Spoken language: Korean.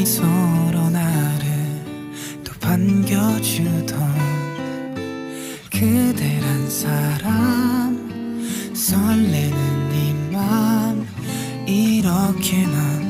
서로 나를 또 반겨주던 그대란 사람, 설레는 이 맘 이렇게 난